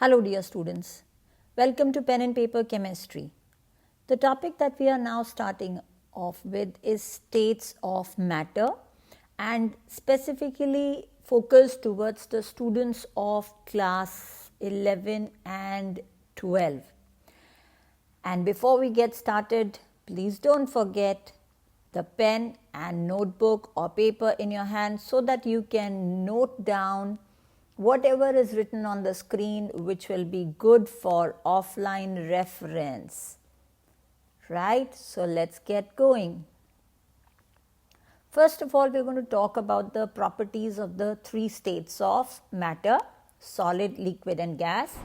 Hello dear students, welcome to Pen and Paper Chemistry. The topic that we are now starting off with is states of matter and specifically focused towards the students of class 11 and 12. And before we get started, please don't forget the pen and notebook or paper in your hand so that you can note down whatever is written on the screen, which will be good for offline reference. Right? So let's get going. First of all, we're going to talk about the properties of the three states of matter: solid, liquid and gas.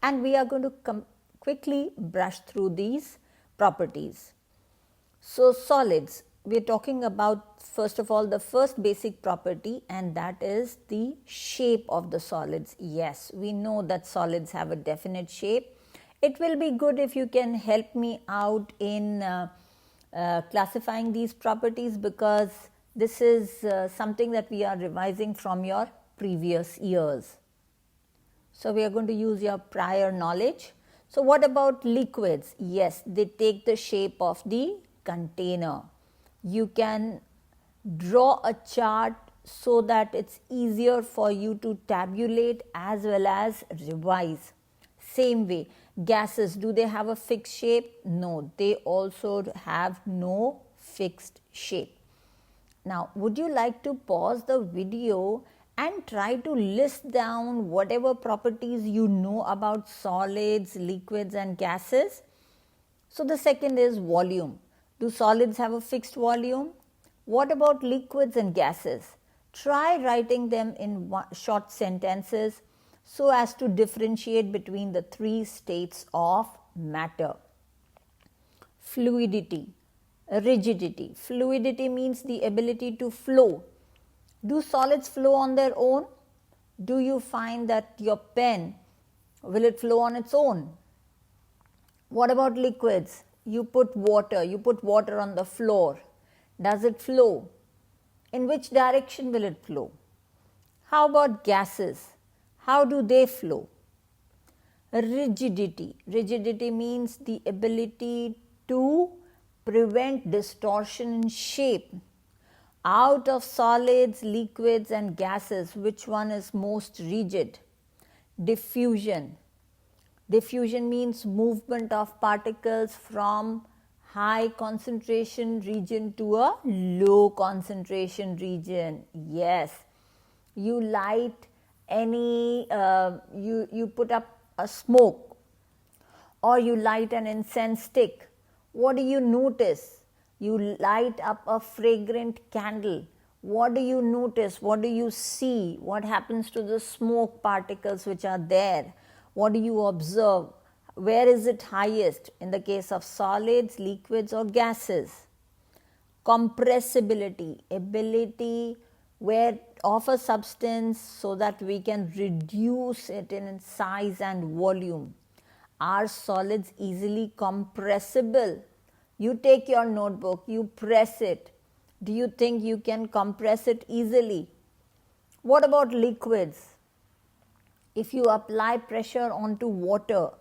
And we are going to quickly brush through these properties. So solids, we are talking about first of all the first basic property, and that is the shape of the solids. Yes, we know that solids have a definite shape. It will be good if you can help me out in classifying these properties, because this is something that we are revising from your previous years. So we are going to use your prior knowledge. So what about liquids? Yes, they take the shape of the container. You can draw a chart so that it's easier for you to tabulate as well as revise. Same way, gases, do they have a fixed shape? No, they also have no fixed shape. Now, would you like to pause the video and try to list down whatever properties you know about solids, liquids and gases? So the second is volume. Do solids have a fixed volume? What about liquids and gases? Try writing them in short sentences so as to differentiate between the three states of matter. Fluidity, rigidity. Fluidity means the ability to flow. Do solids flow on their own? Do you find that your pen, will it flow on its own? What about liquids? You put water on the floor. Does it flow? In which direction will it flow? How about gases? How do they flow? Rigidity. Rigidity means the ability to prevent distortion in shape. Out of solids, liquids and gases, which one is most rigid? Diffusion. Diffusion means movement of particles from high concentration region to a low concentration region. Yes, you light any, you put up a smoke or you light an incense stick. What do you notice? You light up a fragrant candle. What do you notice? What do you see? What happens to the smoke particles which are there? What do you observe? Where is it highest in the case of solids, liquids or gases? Compressibility, ability where of a substance so that we can reduce it in size and volume. Are solids easily compressible? You take your notebook, you press it. Do you think you can compress it easily? What about liquids? If you apply pressure onto water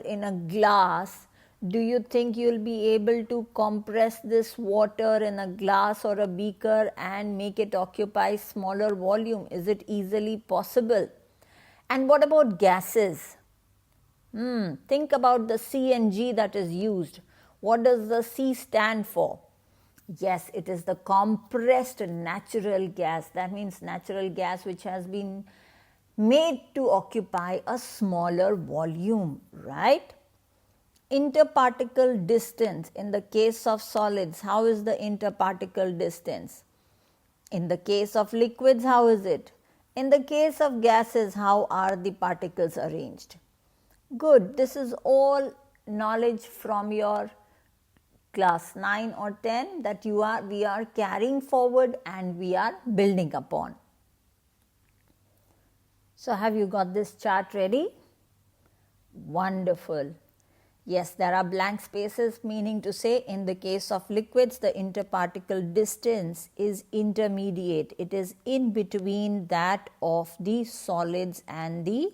in a glass, do you think you'll be able to compress this water in a glass or a beaker and make it occupy smaller volume? Is it easily possible? And what about gases? Think about the C and G that is used. What does the C stand for? Yes, it is the compressed natural gas. That means natural gas which has been made to occupy a smaller volume, right? Interparticle distance. In the case of solids, how is the interparticle distance? In the case of liquids, how is it? In the case of gases, how are the particles arranged? Good. This is all knowledge from your class 9 or 10 that we are carrying forward and we are building upon. So have you got this chart ready? Wonderful. Yes, there are blank spaces, meaning to say in the case of liquids, the interparticle distance is intermediate. It is in between that of the solids and the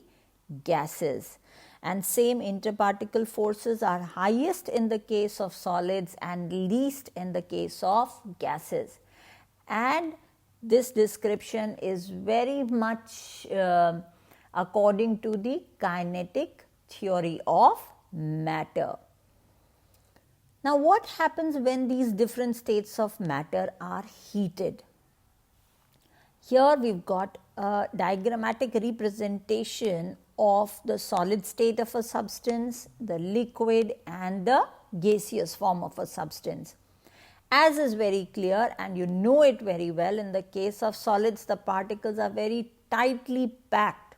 gases. And same interparticle forces are highest in the case of solids and least in the case of gases. And this description is very much according to the kinetic theory of matter. Now, what happens when these different states of matter are heated? Here we've got a diagrammatic representation of the solid state of a substance, the liquid and the gaseous form of a substance. As is very clear, and you know it very well, in the case of solids the particles are very tightly packed.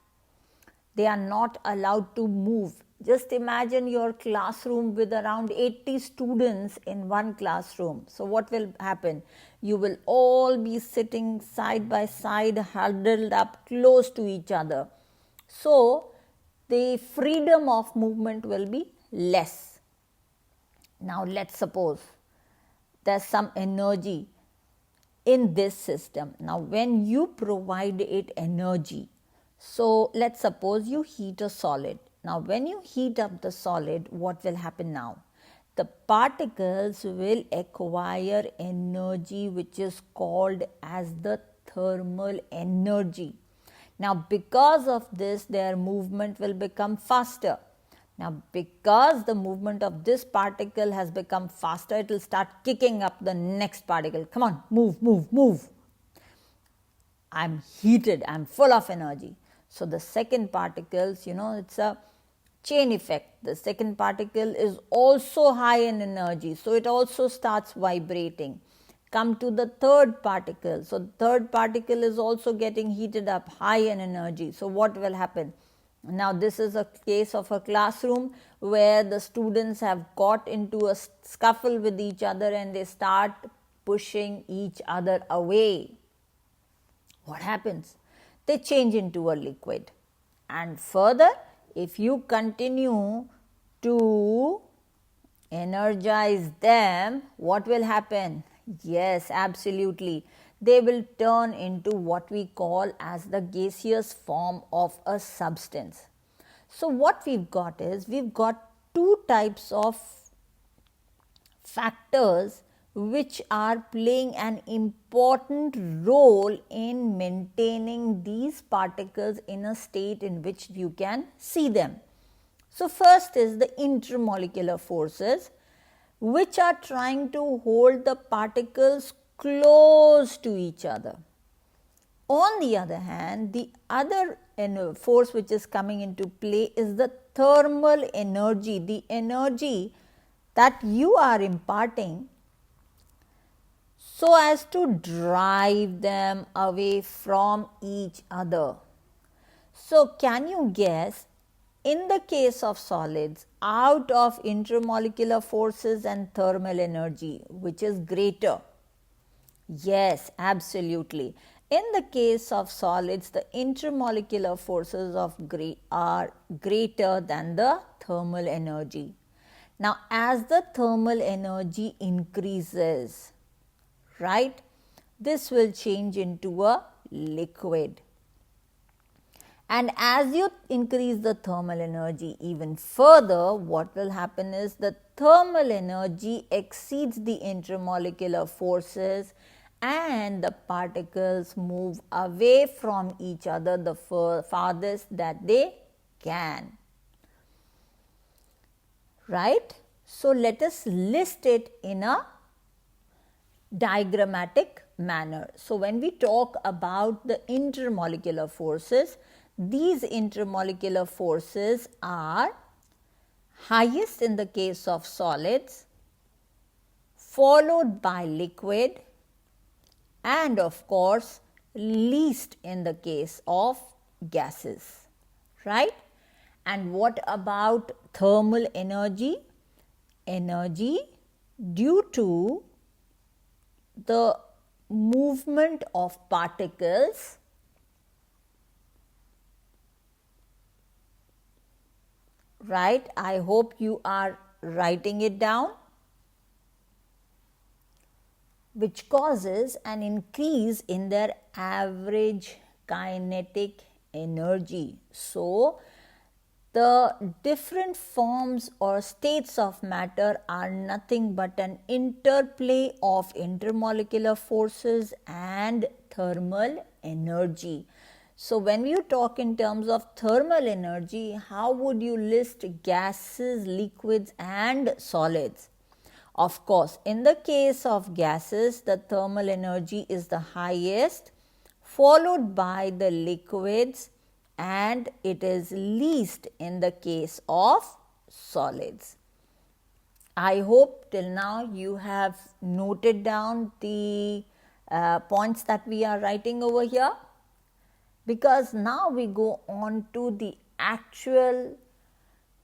They are not allowed to move. Just imagine your classroom with around 80 students in one classroom. So what will happen? You will all be sitting side by side, huddled up close to each other. So the freedom of movement will be less. Now let's suppose there's some energy in this system. Now when you provide it energy, so let's suppose you heat a solid. Now when you heat up the solid, what will happen now? The particles will acquire energy which is called as the thermal energy. Now because of this, their movement will become faster. Now because the movement of this particle has become faster, it will start kicking up the next particle. Come on, move, move, move. I'm heated, I'm full of energy. So the second particles, it's a chain effect. The second particle is also high in energy, so it also starts vibrating. Come to the third particle. So the third particle is also getting heated up, high in energy. So what will happen? Now this is a case of a classroom where the students have got into a scuffle with each other and they start pushing each other away. What happens? They change into a liquid. And further, if you continue to energize them, what will happen? Yes, absolutely. They will turn into what we call as the gaseous form of a substance. So what we've got is, we've got two types of factors which are playing an important role in maintaining these particles in a state in which you can see them. So first is the intermolecular forces, which are trying to hold the particles close to each other. On the other hand, the other force which is coming into play is the thermal energy, the energy that you are imparting so as to drive them away from each other. So can you guess, in the case of solids, out of intermolecular forces and thermal energy, which is greater? Yes, absolutely. In the case of solids, the intermolecular forces are greater than the thermal energy. Now, as the thermal energy increases, right, this will change into a liquid. And as you increase the thermal energy even further, what will happen is the thermal energy exceeds the intermolecular forces and the particles move away from each other the farthest that they can. Right? So let us list it in a diagrammatic manner. So when we talk about the intermolecular forces, these intermolecular forces are highest in the case of solids, followed by liquid, and of course least in the case of gases, right? And what about thermal energy? Energy due to the movement of particles right? I hope you are writing it down, which causes an increase in their average kinetic energy. So, the different forms or states of matter are nothing but an interplay of intermolecular forces and thermal energy. So, when you talk in terms of thermal energy, how would you list gases, liquids and solids? Of course, in the case of gases, the thermal energy is the highest, followed by the liquids, and it is least in the case of solids. I hope till now you have noted down the points that we are writing over here, because now we go on to the actual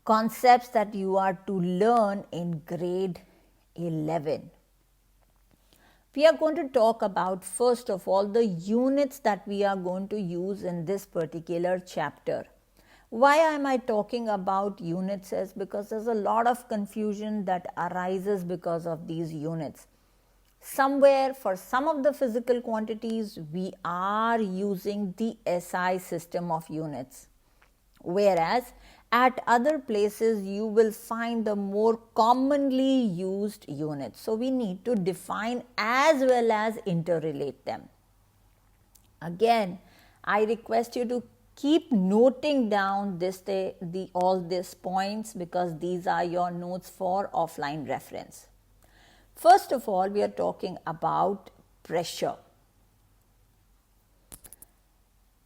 concepts that you are to learn in grade 11. We are going to talk about, first of all, the units that we are going to use in this particular chapter. Why am I talking about units? Is because there's a lot of confusion that arises because of these units. Somewhere, for some of the physical quantities, we are using the SI system of units, whereas at other places you will find the more commonly used units. So, we need to define as well as interrelate them. Again, I request you to keep noting down all these points, because these are your notes for offline reference. First of all, we are talking about pressure.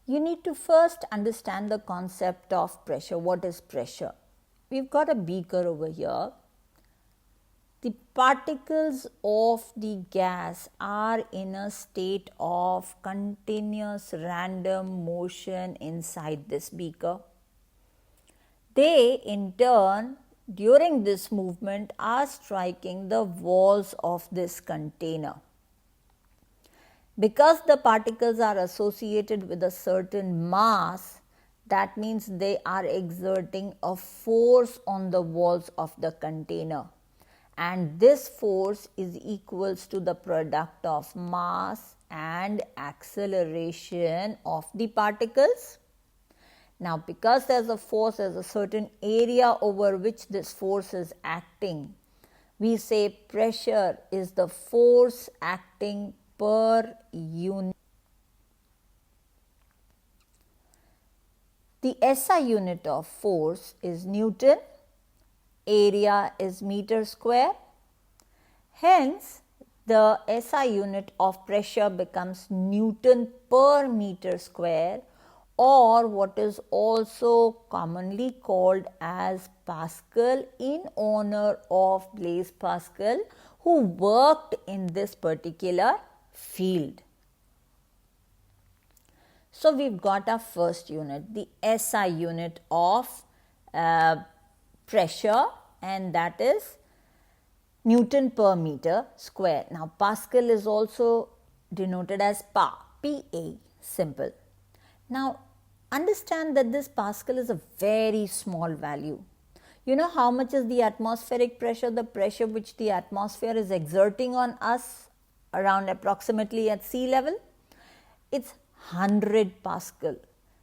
You need to first understand the concept of pressure. What is pressure? We've got a beaker over here. The particles of the gas are in a state of continuous random motion inside this beaker. They in turn, during this movement, are striking the walls of this container. Because the particles are associated with a certain mass, that means they are exerting a force on the walls of the container, and this force is equals to the product of mass and acceleration of the particles. Now, because there is a force, there is a certain area over which this force is acting. We say pressure is the force acting per unit. The SI unit of force is Newton, area is meter square. Hence, the SI unit of pressure becomes Newton per meter square, or what is also commonly called as Pascal, in honor of Blaise Pascal, who worked in this particular field. So, we've got our first unit, the SI unit of pressure, and that is Newton per meter square. Now, Pascal is also denoted as Pa, PA, simple. Now, understand that this Pascal is a very small value. You know how much is the atmospheric pressure, the pressure which the atmosphere is exerting on us around approximately at sea level? It's 100 Pascal.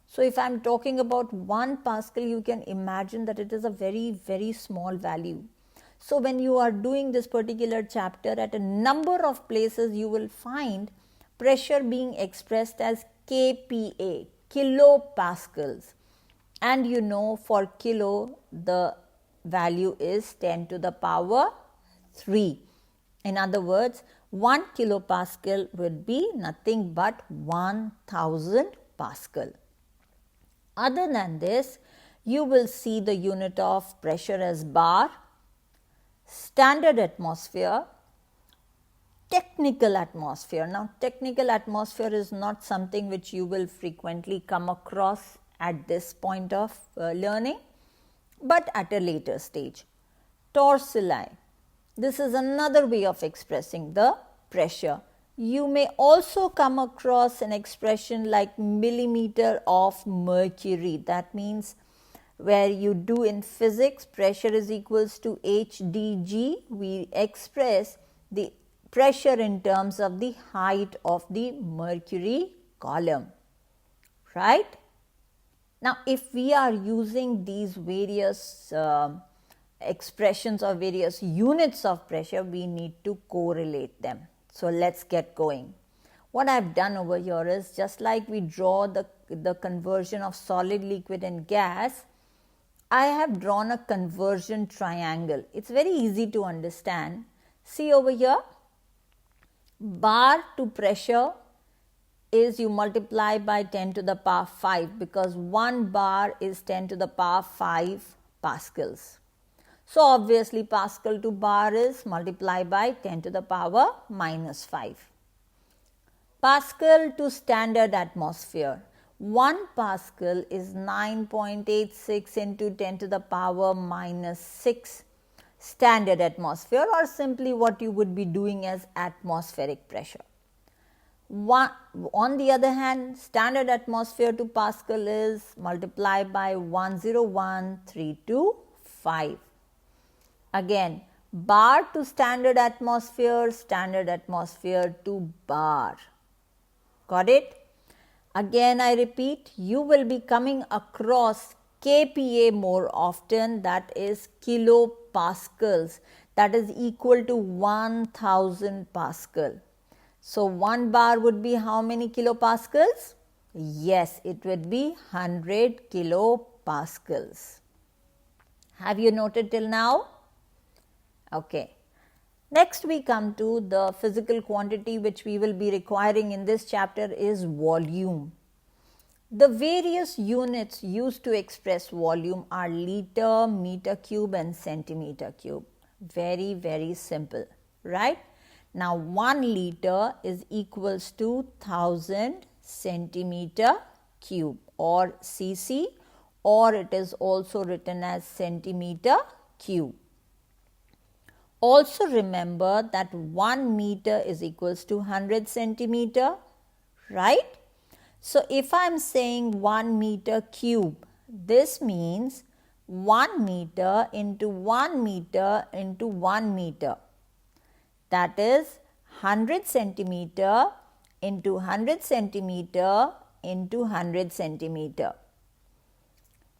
So, if I am talking about 1 Pascal, you can imagine that it is a very, very small value. So, when you are doing this particular chapter, at a number of places you will find pressure being expressed as kPa, kilopascals, and you know for kilo the value is 10 to the power 3. In other words, 1 kilopascal would be nothing but 1000 Pascal. Other than this, you will see the unit of pressure as bar, standard atmosphere, technical atmosphere. Now, technical atmosphere is not something which you will frequently come across at this point of learning, but at a later stage. Torsilli. This is another way of expressing the pressure. You may also come across an expression like millimeter of mercury. That means where you do in physics, pressure is equals to HdG. We express the pressure in terms of the height of the mercury column, right? Now, if we are using these various expressions or various units of pressure, we need to correlate them. So, let's get going. What I have done over here is, just like we draw the conversion of solid, liquid and gas, I have drawn a conversion triangle. It's very easy to understand. See over here, bar to pressure is you multiply by 10 to the power 5, because 1 bar is 10 to the power 5 pascals. So, obviously, pascal to bar is multiply by 10 to the power minus 5. Pascal to standard atmosphere. 1 pascal is 9.86 into 10 to the power minus 6 standard atmosphere, or simply what you would be doing as atmospheric pressure. On the other hand, standard atmosphere to pascal is multiplied by 101.325. Again, bar to standard atmosphere to bar. Got it? Again, I repeat, you will be coming across kPa more often, that is kilopascals, that is equal to 1000 pascal. So, 1 bar would be how many kilopascals? Yes, it would be 100 kilopascals. Have you noted till now? Okay. Next, we come to the physical quantity which we will be requiring in this chapter is volume. The various units used to express volume are liter, meter cube and centimeter cube. Very, very simple, right? Now, 1 liter is equals to 1000 centimeter cube or cc, or it is also written as centimeter cube. Also remember that 1 meter is equals to 100 centimeter, right? So, if I am saying 1 meter cube, this means 1 meter into 1 meter into 1 meter. That is 100 centimeter into 100 centimeter into 100 centimeter.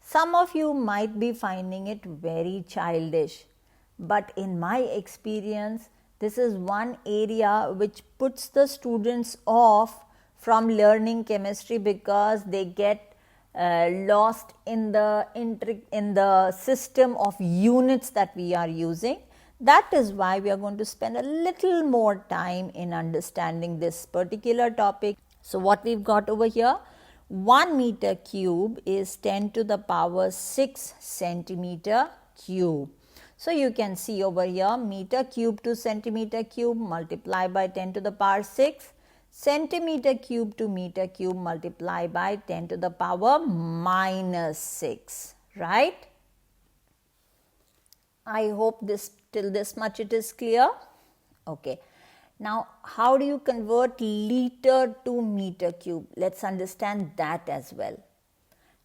Some of you might be finding it very childish, but in my experience, this is one area which puts the students off from learning chemistry, because they get lost in the system of units that we are using. That is why we are going to spend a little more time in understanding this particular topic. So, what we've got over here, 1 meter cube is 10 to the power 6 centimeter cube. So, you can see over here, meter cube to centimeter cube multiply by 10 to the power 6, centimeter cube to meter cube multiply by 10 to the power minus 6, right? I hope till this much it is clear. Okay. Now, how do you convert liter to meter cube? Let's understand that as well.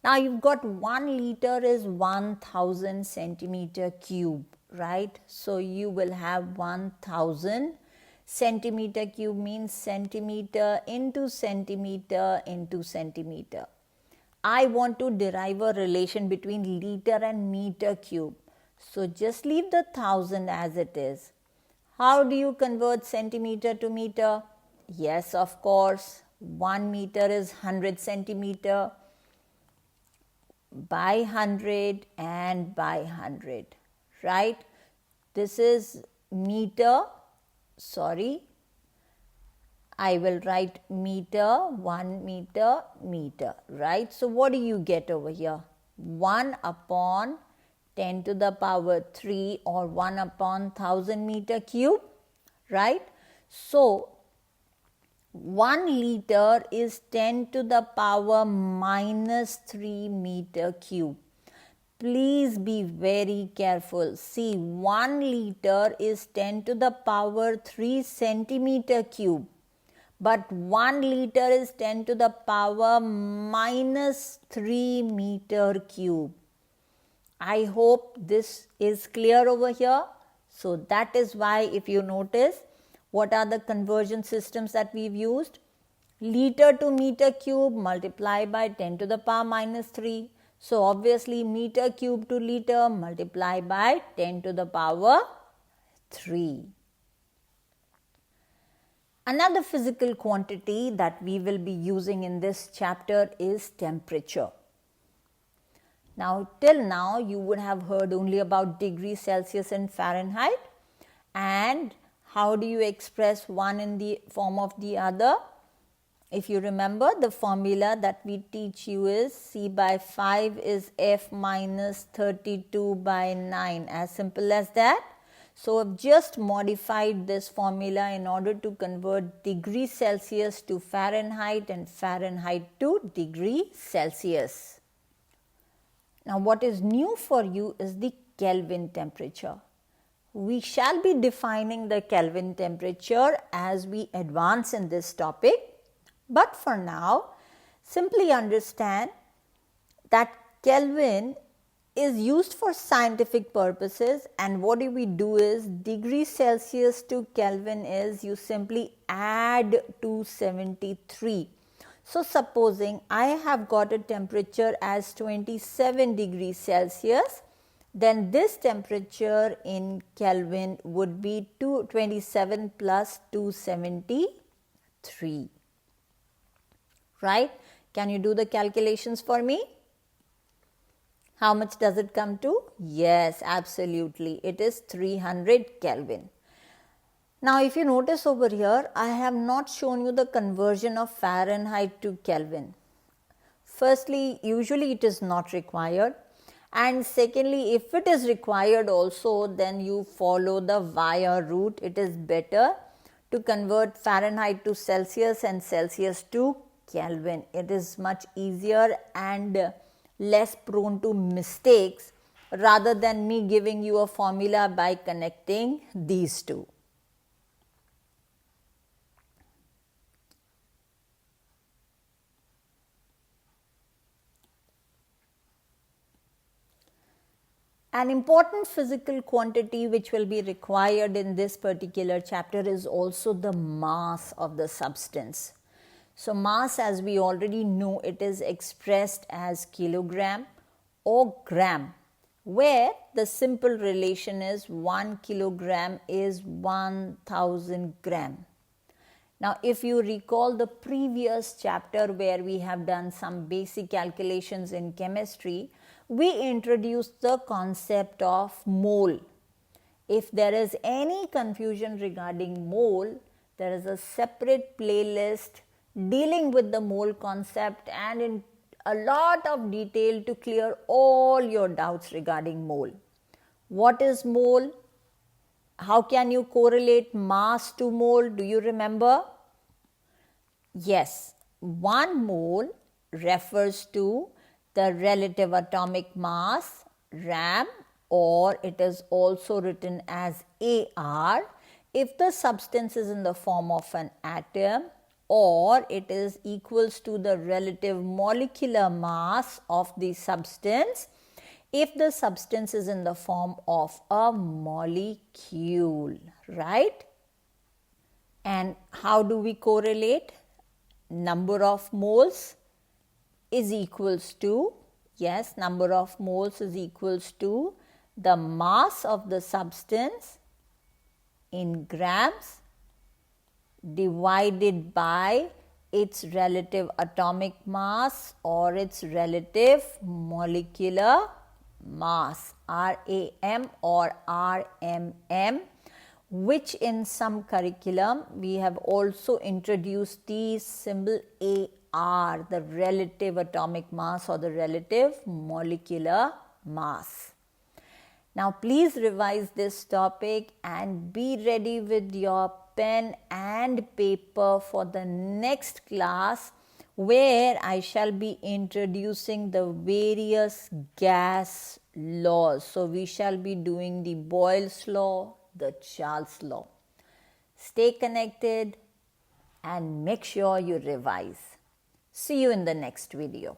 Now, you've got 1 liter is 1000 centimeter cube, right? So, you will have 1000 centimeter cube means centimeter into centimeter into centimeter. I want to derive a relation between liter and meter cube. So, just leave the 1000 as it is. How do you convert centimeter to meter? Yes, of course, 1 meter is 100 centimeter by 100 and by 100, right? This is meter, I will write meter, 1 meter, meter, right? So, what do you get over here? 1 upon 10 to the power 3 or 1 upon 1000 meter cube, right? So, 1 liter is 10 to the power minus 3 meter cube. Please be very careful. See, 1 liter is 10 to the power 3 centimeter cube, but 1 liter is 10 to the power minus 3 meter cube. I hope this is clear over here. So, that is why, if you notice, what are the conversion systems that we've used? Liter to meter cube multiply by 10 to the power minus 3. So obviously meter cube to liter, multiply by 10 to the power 3. Another physical quantity that we will be using in this chapter is temperature. Now till now you would have heard only about degrees Celsius and Fahrenheit, and how do you express one in the form of the other? If you remember, the formula that we teach you is C by 5 is F minus 32 by 9, as simple as that. So I've just modified this formula in order to convert degrees Celsius to Fahrenheit and Fahrenheit to degree Celsius. Now what is new for you is the Kelvin temperature. We shall be defining the Kelvin temperature as we advance in this topic, but for now simply understand that Kelvin is used for scientific purposes, and what we do is degrees Celsius to Kelvin is you simply add 273. So supposing I have got a temperature as 27 degrees Celsius, then this temperature in Kelvin would be 227 plus 273, right? Can you do the calculations for me? How much does it come to? Yes, absolutely. It is 300 Kelvin. Now, if you notice over here, I have not shown you the conversion of Fahrenheit to Kelvin. Firstly, usually it is not required. And secondly, if it is required also, then you follow the wire route. It is better to convert Fahrenheit to Celsius and Celsius to Kelvin. It is much easier and less prone to mistakes rather than me giving you a formula by connecting these two. An important physical quantity which will be required in this particular chapter is also the mass of the substance. So mass, as we already know, it is expressed as kilogram or gram, where the simple relation is 1 kilogram is 1000 gram. Now, if you recall the previous chapter where we have done some basic calculations in chemistry, we introduced the concept of mole. If there is any confusion regarding mole, there is a separate playlist dealing with the mole concept and in a lot of detail to clear all your doubts regarding mole. What is mole? How can you correlate mass to mole? Do you remember? Yes, 1 mole refers to the relative atomic mass, RAM, or it is also written as AR if the substance is in the form of an atom, or it is equals to the relative molecular mass of the substance if the substance is in the form of a molecule, right? And how do we correlate? Number of moles is equals to, yes, number of moles is equals to the mass of the substance in grams divided by its relative atomic mass or its relative molecular mass, RAM or RMM, which in some curriculum we have also introduced the symbol AR, the relative atomic mass or the relative molecular mass. Now please revise this topic and be ready with your pen and paper for the next class, where I shall be introducing the various gas laws. So we shall be doing the Boyle's law, the Charles law. Stay connected and make sure you revise. See you in the next video.